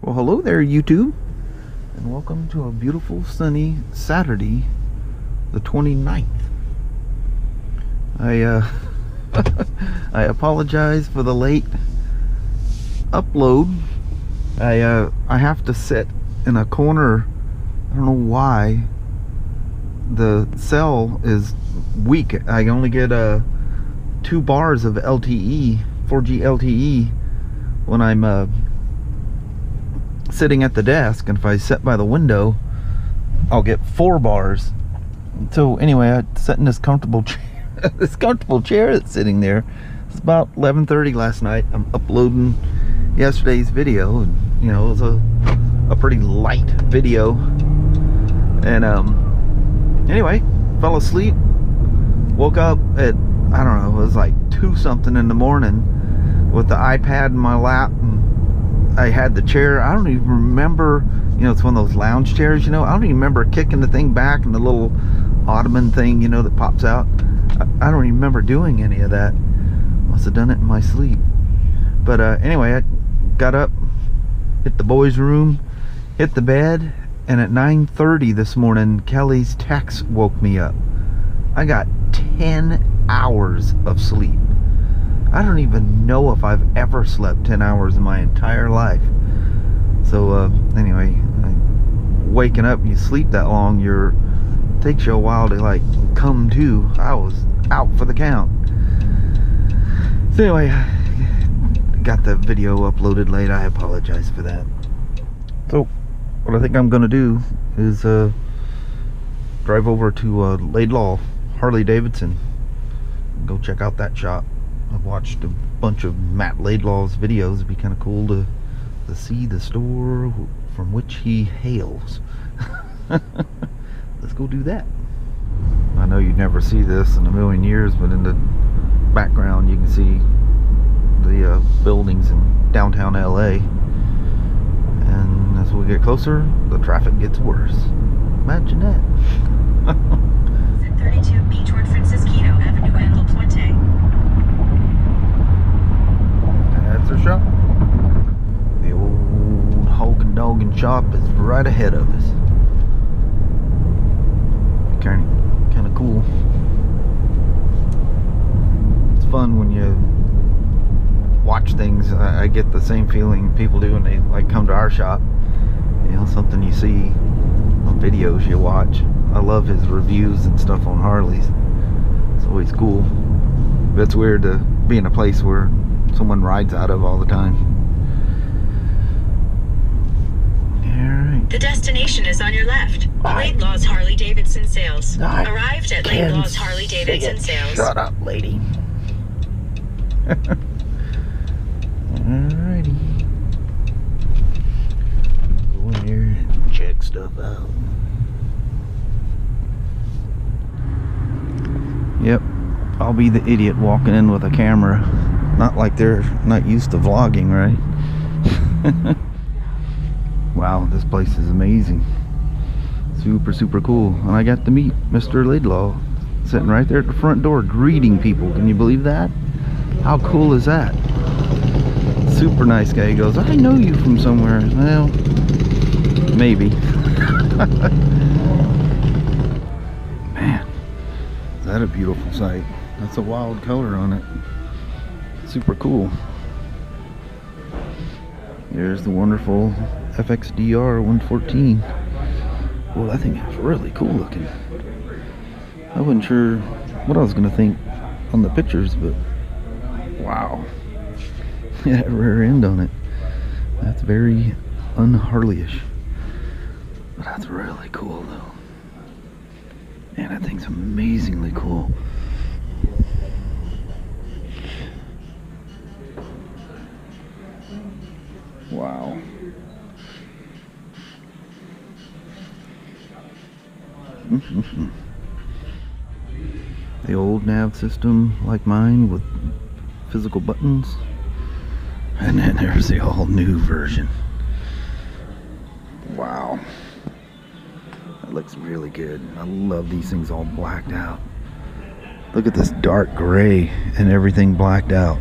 Well, hello there, YouTube, and welcome to a beautiful sunny Saturday, the 29th. I apologize for the late upload. I have to sit in a corner. I don't know why. The cell is weak. I only get 2 bars of LTE, 4G LTE, when I'm sitting at the desk, and if I sit by the window, I'll get 4 bars. So anyway, I sat in this comfortable chair, this comfortable chair that's sitting there. It's about 11:30 last night. I'm uploading yesterday's video, and you know, it was a pretty light video. And anyway, fell asleep. Woke up at, I don't know, it was like 2 something in the morning with the iPad in my lap, and I had the chair. I don't even remember, you know, it's one of those lounge chairs, you know. I don't even remember kicking the thing back and the little ottoman thing, you know, that pops out. I don't even remember doing any of that. Must have done it in my sleep. But anyway, I got up, hit the boys' room, hit the bed, and at 9:30 this morning, Kelly's text woke me up. I got 10 hours of sleep. I don't even know if I've ever slept 10 hours in my entire life. So anyway, waking up, you sleep that long, it takes you a while to like come to. I was out for the count. So anyway, got the video uploaded late. I apologize for that. So what I think I'm gonna do is drive over to Laidlaw, Harley-Davidson, go check out that shop. I've watched a bunch of Matt Laidlaw's videos. It'd be kind of cool to see the store from which he hails. Let's go do that. I know you'd never see this in a million years, but in the background you can see the buildings in downtown LA. And as we get closer, the traffic gets worse. Imagine that. 32 B toward Francisquito Avenue and La Puente. That's our shop. The old Hog and Doggin shop is right ahead of us. Kind of cool. It's fun when you watch things. I get the same feeling people do when they like come to our shop. You know, something you see on videos you watch. I love his reviews and stuff on Harleys. It's always cool. But it's weird to be in a place where someone rides out of all the time. Alright. The destination is on your left. Laidlaw's Harley-Davidson sales. Arrived at Laidlaw's Harley-Davidson sales. Shut up, lady. Alrighty. Go in here and check stuff out. Yep, I'll be the idiot walking in with a camera. Not like they're not used to vlogging, right? Wow, this place is amazing. Super cool. And I got to meet Mr. Laidlaw sitting right there at the front door greeting people. Can you believe that? How cool is that? Super nice guy. He goes, I know you from somewhere. Well, maybe. Man, is that a beautiful sight? That's a wild color on it. Super cool. There's the wonderful FXDR 114. Well, that thing is really cool looking. I wasn't sure what I was gonna think on the pictures, but wow. Yeah, that rear end on it. That's very un-Harley-ish. But that's really cool though. Man, that thing's amazingly cool. Wow. The old nav system like mine with physical buttons, and then there's the all new version. Wow, that looks really good. I love these things all blacked out. Look at this dark gray and everything blacked out.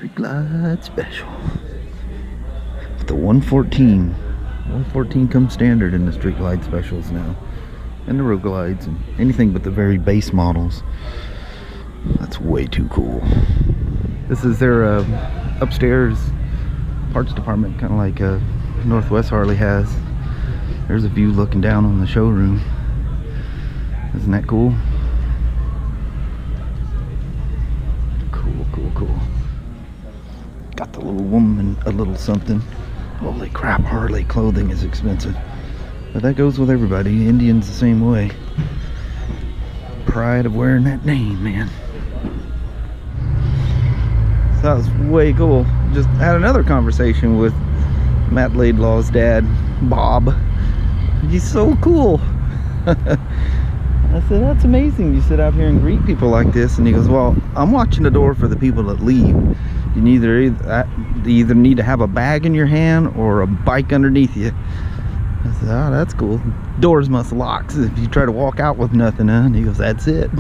Street Glide Special. The 114. 114 comes standard in the Street Glide Specials now. And the Road Glides and anything but the very base models. That's way too cool. This is their upstairs parts department, kind of like Northwest Harley has. There's a view looking down on the showroom. Isn't that cool? Cool. Got the little woman a little something. Holy crap, Harley clothing is expensive. But that goes with everybody. Indians the same way. Pride of wearing that name, man. So that was way cool. Just had another conversation with Matt Laidlaw's dad, Bob. He's so cool. I said, that's amazing you sit out here and greet people like this. And he goes, well, I'm watching the door for the people that leave. You either need to have a bag in your hand or a bike underneath you. I said, oh, that's cool. Doors must lock if you try to walk out with nothing, huh? And he goes, that's it.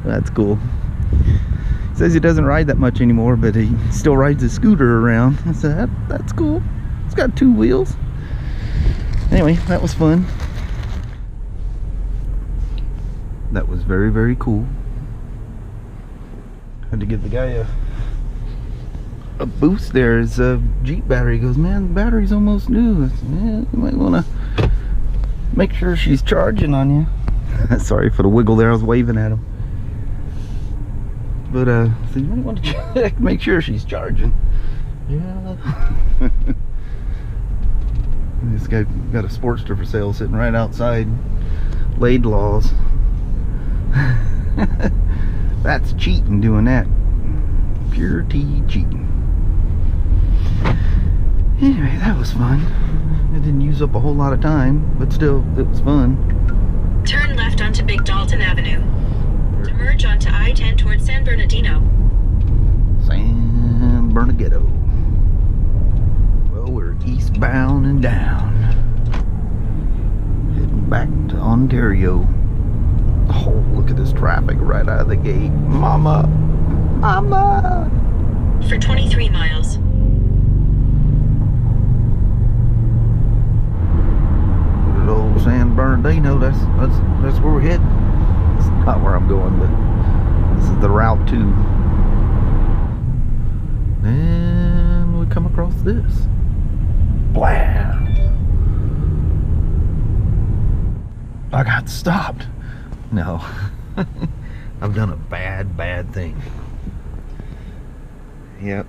That's cool. He says he doesn't ride that much anymore, but he still rides his scooter around. I said, that's cool. It's got 2 wheels. Anyway, that was fun. That was very, very cool. Had to give the guy a boost there. His Jeep battery goes, man, the battery's almost new. I said, yeah, you might want to make sure she's charging on you. Sorry for the wiggle there, I was waving at him. But so you might want to check, make sure she's charging. Yeah. This guy got a Sportster for sale sitting right outside Laidlaw's. That's cheating, doing that. Pure tea cheating. Anyway, that was fun. It didn't use up a whole lot of time, but still, it was fun. Turn left onto Big Dalton Avenue. To merge onto I-10 towards San Bernardino. San Bernardino. Well, we're eastbound and down. Heading back to Ontario. Oh, look at this traffic right out of the gate. Mama! For 23 miles. Good old San Bernardino, that's where we're heading. It's not where I'm going, but this is the route to. And we come across this. Blam! I got stopped. No. I've done a bad thing. Yep.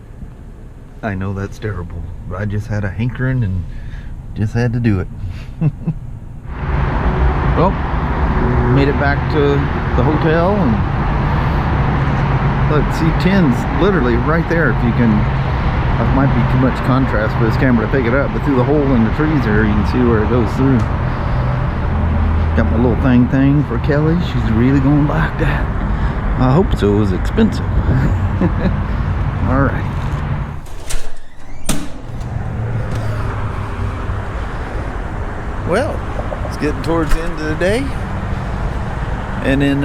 I know that's terrible, but I just had a hankering and just had to do it. Well, made it back to the hotel, and look, see 10's literally right there. If you can, that might be too much contrast for this camera to pick it up, but through the hole in the trees there, you can see where it goes through. Got my little thing for Kelly. She's really gonna like that. I hope so. It was expensive. All right. Well, it's getting towards the end of the day, and in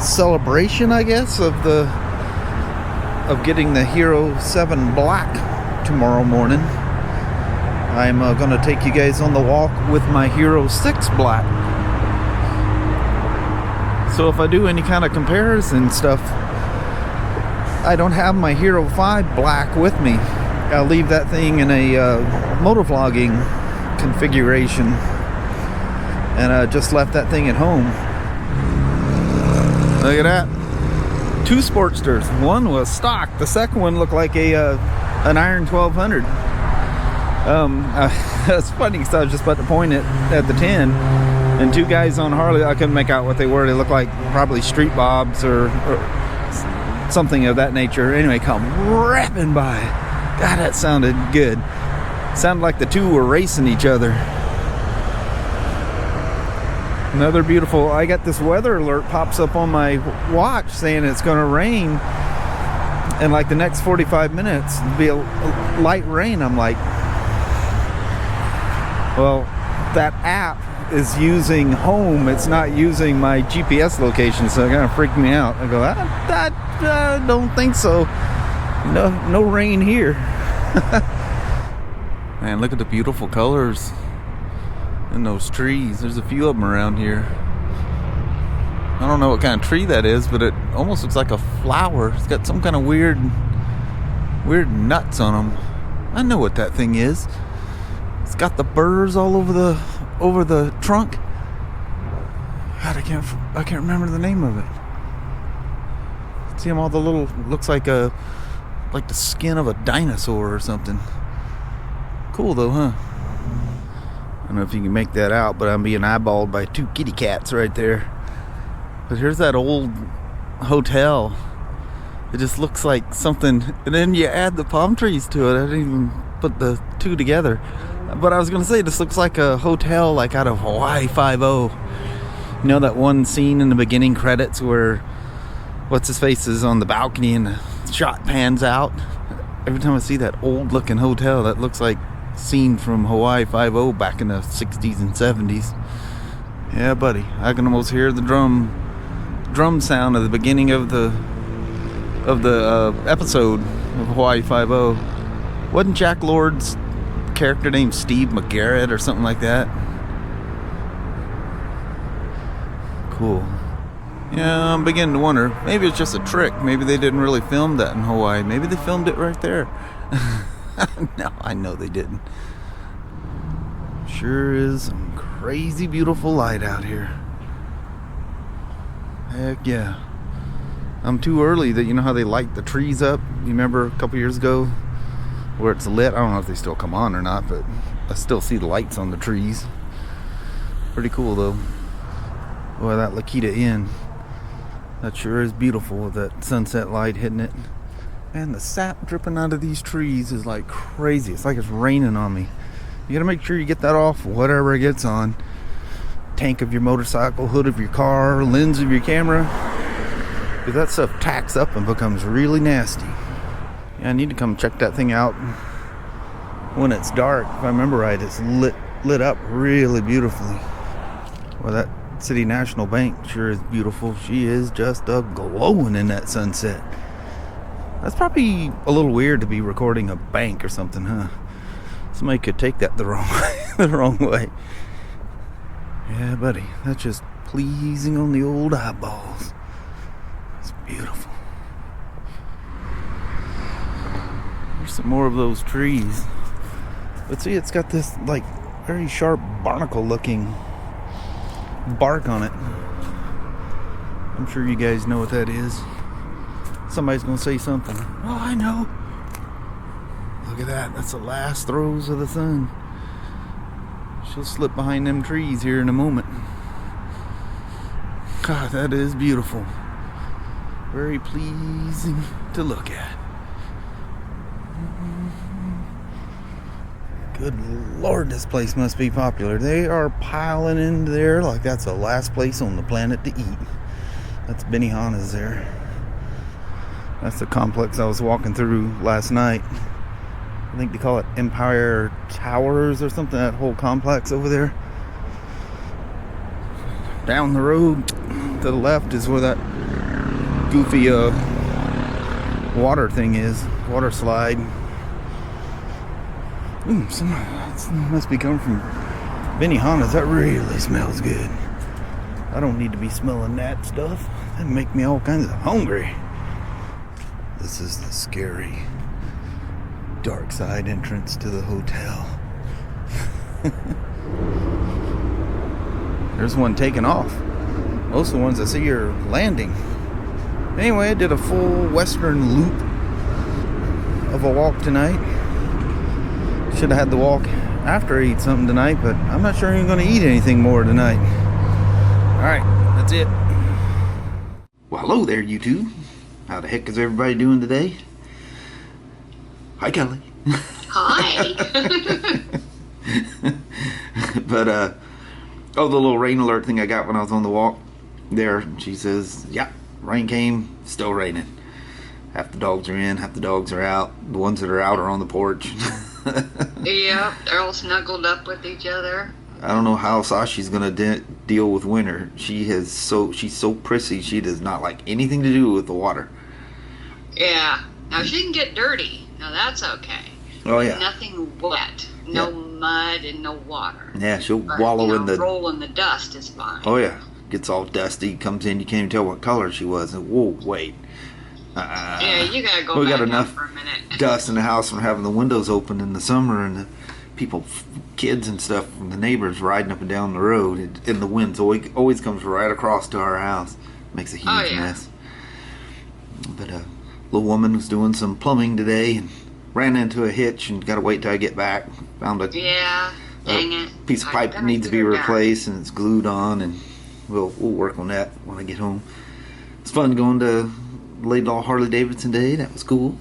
celebration, I guess, of getting the Hero 7 Black tomorrow morning, I'm going to take you guys on the walk with my Hero 6 Black. So if I do any kind of comparison stuff, I don't have my Hero 5 Black with me. I'll leave that thing in a motovlogging configuration, and I just left that thing at home. Look at that. 2 Sportsters. One was stock. The second one looked like an Iron 1200. It's funny because I was just about to point it at the 10, and 2 guys on Harley, I couldn't make out what they were. They looked like probably street bobs or something of that nature. Anyway, come rapping by. God, that sounded good. Sounded like the 2 were racing each other. Another beautiful, I got this weather alert pops up on my watch saying it's going to rain in like the next 45 minutes. It'll be a light rain. I'm like, well, that app is using home. It's not using my GPS location, so it kind of freaked me out. I go, I don't think so. No rain here. Man, look at the beautiful colors in those trees. There's a few of them around here. I don't know what kind of tree that is, but it almost looks like a flower. It's got some kind of weird nuts on them. I know what that thing is. It's got the burrs all over the trunk. God, I can't remember the name of it. See them all the little, looks like the skin of a dinosaur or something. Cool though, huh? I don't know if you can make that out, but I'm being eyeballed by two kitty cats right there. But here's that old hotel. It just looks like something, and then you add the palm trees to it. I didn't even put the two together. But I was gonna say, this looks like a hotel like out of Hawaii Five-0. You know that one scene in the beginning credits where what's his face is on the balcony and the shot pans out? Every time I see that old looking hotel, that looks like a scene from Hawaii Five-0 back in the 60s and 70s. Yeah, buddy, I can almost hear the drum sound at the beginning of the episode of Hawaii Five-0. Wasn't Jack Lord's character named Steve McGarrett or something like that? Cool. Yeah, I'm beginning to wonder, maybe it's just a trick. Maybe they didn't really film that in Hawaii. Maybe they filmed it right there. No, I know they didn't. Sure is some crazy beautiful light out here. Heck yeah. I'm too early. That, you know how they light the trees up? You remember a couple years ago where it's lit? I don't know if they still come on or not, but I still see the lights on the trees. Pretty cool though. Boy, that Lakita Inn, that sure is beautiful with that sunset light hitting it. Man, the sap dripping out of these trees is like crazy. It's like it's raining on me. You gotta make sure you get that off whatever it gets on. Tank of your motorcycle, hood of your car, lens of your camera. Because that stuff tacks up and becomes really nasty. Yeah, I need to come check that thing out when it's dark. If I remember right, it's lit up really beautifully. Well, that City National Bank sure is beautiful. She is just glowing in that sunset. That's probably a little weird to be recording a bank or something, huh? Somebody could take that the wrong way. Yeah, buddy, that's just pleasing on the old eyeballs. It's beautiful. There's some more of those trees. But see, it's got this like very sharp barnacle looking bark on it. I'm sure you guys know what that is. Somebody's gonna say something. Oh, I know. Look at that. That's the last throes of the sun. She'll slip behind them trees here in a moment. God, that is beautiful. Very pleasing to look at. Good Lord, this place must be popular. They are piling into there like that's the last place on the planet to eat. That's Benihana's there. That's the complex I was walking through last night. I think they call it Empire Towers or something, that whole complex over there. Down the road to the left is where that goofy water thing is. Water slide. Some must be coming from Benihana's. That really smells good. I don't need to be smelling that stuff. That'd make me all kinds of hungry. This is the scary dark side entrance to the hotel. There's one taking off. Most of the ones I see are landing. Anyway, I did a full western loop of a walk tonight. Should have had the walk after I eat something tonight, but I'm not sure I'm going to eat anything more tonight. Alright, that's it. Well, hello there, you two. How the heck is everybody doing today? Hi, Kelly. Hi. But, the little rain alert thing I got when I was on the walk there, she says, yeah, rain came, still raining. Half the dogs are in, half the dogs are out. The ones that are out are on the porch. Yeah, they're all snuggled up with each other. I don't know how Sashi's gonna deal with winter. She's so prissy. She does not like anything to do with the water. Yeah. Now she can get dirty. Now that's okay. Oh yeah. Nothing wet. No mud and no water. Yeah, she'll wallow in the roll in the dust is fine. Oh yeah. Gets all dusty, comes in, you can't even tell what color she was. And whoa, wait. Yeah, you gotta go back out for a minute. Dust in the house from having the windows open in the summer, and the people, kids and stuff from the neighbors riding up and down the road, and the wind always comes right across to our house. Makes a huge mess. But a little woman was doing some plumbing today and ran into a hitch and got to wait till I get back. Found a piece of pipe that needs to be replaced, and it's glued on, and we'll work on that when I get home. It's fun going to Laidlaw Harley-Davidson Day. That was cool.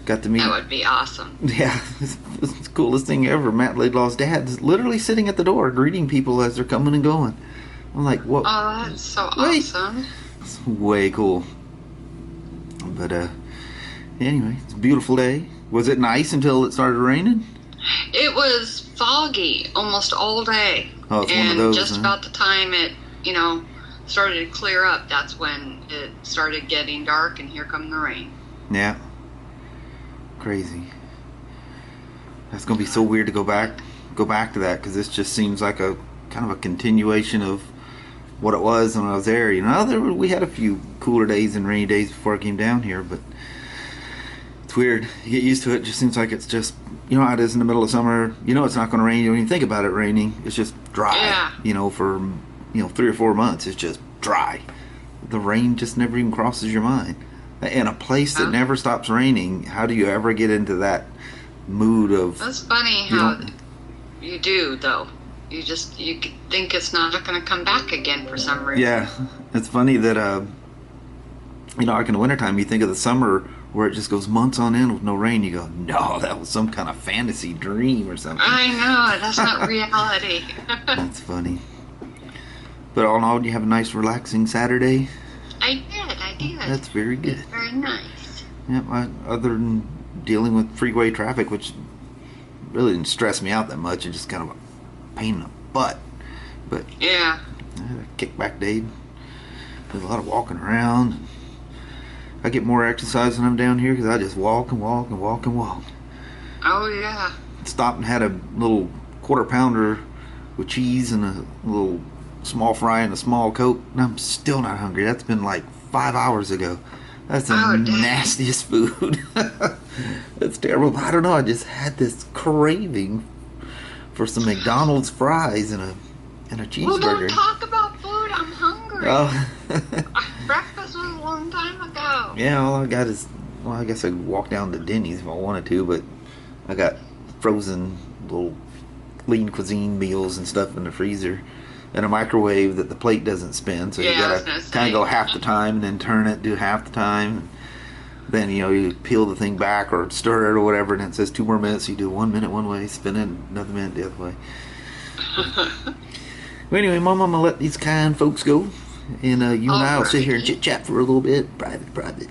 Got to meet. That would be awesome. Yeah, it's the coolest thing ever. Matt Laidlaw's dad is literally sitting at the door greeting people as they're coming and going. I'm like, what? Oh, that's so awesome. It's way cool. But anyway, it's a beautiful day. Was it nice until it started raining? It was foggy almost all day. Oh, it's one of those. And just about the time it, started to clear up, that's when it started getting dark, and here come the rain. Yeah. Crazy. That's gonna be so weird to go back to that, because this just seems like a kind of a continuation of what it was when I was there. We had a few cooler days and rainy days before I came down here, but it's weird. You get used to it. It just seems like it's just, how it is in the middle of summer. It's not going to rain. You don't even think about it raining. It's just dry. Yeah. For 3 or 4 months, it's just dry. The rain just never even crosses your mind. In a place that never stops raining, how do you ever get into that mood of... That's funny how you do, though. You think it's not going to come back again for some reason. Yeah, it's funny that, like in the wintertime, you think of the summer where it just goes months on end with no rain. You go, no, that was some kind of fantasy dream or something. I know, that's not reality. That's funny. But all in all, you have a nice, relaxing Saturday? I did. That's very good. It's very nice. Yeah, other than dealing with freeway traffic, which really didn't stress me out that much, it's just kind of a pain in the butt. But yeah, kickback day. There's a lot of walking around. I get more exercise when I'm down here because I just walk and walk and walk and walk. Oh yeah. Stopped and had a little quarter pounder with cheese and a little small fry and a small Coke, and I'm still not hungry. That's been like 5 hours ago. That's the nastiest food. That's terrible. But I don't know. I just had this craving for some McDonald's fries and a cheeseburger. Well, don't talk about food. I'm hungry. Oh. Breakfast was a long time ago. Yeah, all I got is, I guess I could walk down to Denny's if I wanted to, but I got frozen little lean cuisine meals and stuff in the freezer. And a microwave that the plate doesn't spin, so you gotta kind of go half the time and then turn it, do half the time. Then you peel the thing back or stir it or whatever, and it says 2 more minutes. So you do 1 minute one way, spin it, another minute the other way. Well, anyway, Mom, I'm gonna let these kind folks go, and you and I will sit here and chit chat for a little bit, private.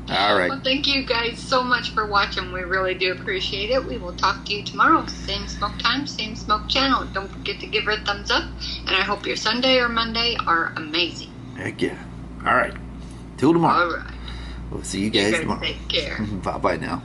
All right. Well, thank you guys so much for watching. We really do appreciate it. We will talk to you tomorrow. Same smoke time, same smoke channel. Don't forget to give her a thumbs up. And I hope your Sunday or Monday are amazing. Heck yeah. All right. Till tomorrow. All right. We'll see you guys tomorrow. Take care. Bye-bye now.